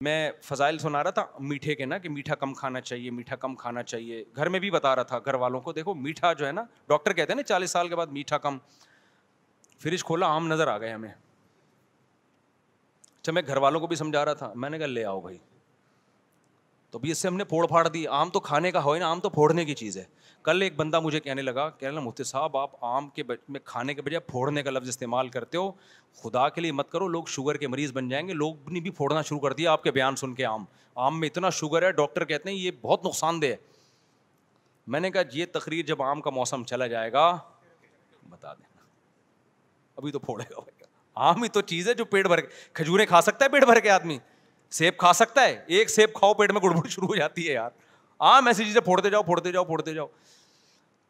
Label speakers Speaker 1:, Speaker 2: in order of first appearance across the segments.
Speaker 1: میں فضائل سنا رہا تھا میٹھے کے نا کہ میٹھا کم کھانا چاہیے, میٹھا کم کھانا چاہیے. گھر میں بھی بتا رہا تھا گھر والوں کو, دیکھو میٹھا جو ہے نا, ڈاکٹر کہتے ہیں نا 40 سال کے بعد میٹھا کم. فریج کھولا, آم نظر آ گئے ہمیں. اچھا میں گھر والوں کو بھی سمجھا رہا تھا, میں نے کہا لے آؤ بھائی. تو بھی اس سے ہم نے پھوڑ پھاڑ دی. آم تو کھانے کا ہو نا, آم تو پھوڑنے کی چیز ہے. کل ایک بندہ مجھے کہنے لگا, کہنے لگا مفتی صاحب آپ آم کے میں کھانے کے بجائے پھوڑنے کا لفظ استعمال کرتے ہو, خدا کے لیے مت کرو, لوگ شوگر کے مریض بن جائیں گے. لوگ نے بھی پھوڑنا شروع کر دیا آپ کے بیان سن کے. آم میں اتنا شوگر ہے, ڈاکٹر کہتے ہیں یہ بہت نقصان دہ ہے. میں نے کہا یہ تقریر جب آم کا موسم چلا جائے گا بتا دینا, ابھی تو پھوڑے گا. آم ہی تو چیز ہے جو پیٹ بھر کے, کھجوریں کھا سکتا ہے پیٹ بھر کے آدمی, سیب کھا سکتا ہے, ایک سیب کھاؤ پیٹ میں گڑبڑ شروع ہو جاتی ہے یار. آم ایسی چیزیں پھوڑتے جاؤ پھوڑتے جاؤ پھوڑتے جاؤ,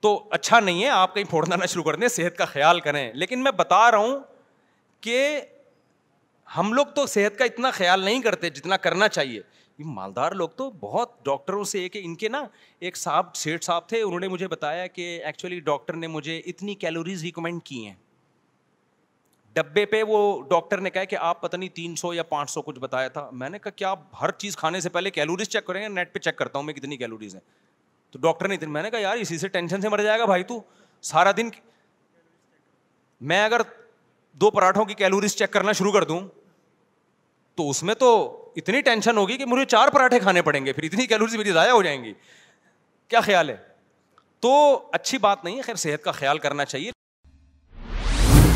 Speaker 1: تو اچھا نہیں ہے. آپ کہیں پھوڑنا نہ شروع کر دیں, صحت کا خیال کریں. لیکن میں بتا رہا ہوں کہ ہم لوگ تو صحت کا اتنا خیال نہیں کرتے جتنا کرنا چاہیے. مالدار لوگ تو بہت, ڈاکٹروں سے ایک ان کے نا ایک صاحب سیٹھ صاحب تھے, انہوں نے مجھے بتایا کہ ایکچولی ڈاکٹر نے مجھے اتنی کیلوریز ریکمینڈ کی ہیں ڈبے پہ. وہ ڈاکٹر نے کہا کہ آپ پتہ نہیں 300 یا 500 کچھ بتایا تھا. میں نے کہا کیا آپ ہر چیز کھانے سے پہلے کیلوریز چیک کریں گے؟ نیٹ پہ چیک کرتا ہوں میں کتنی کیلوریز ہیں. تو ڈاکٹر نے, میں نے کہا یار اسی سے ٹینشن سے مر جائے گا بھائی تو سارا دن. میں اگر 2 پراٹھوں کی کیلوریز چیک کرنا شروع کر دوں تو اس میں تو اتنی ٹینشن ہوگی کہ مجھے 4 پراٹھے کھانے پڑیں گے, پھر اتنی کیلوریز میری ضائع ہو جائیں گی. کیا خیال ہے؟ تو اچھی بات نہیں ہے. خیر صحت کا خیال کرنا چاہیے.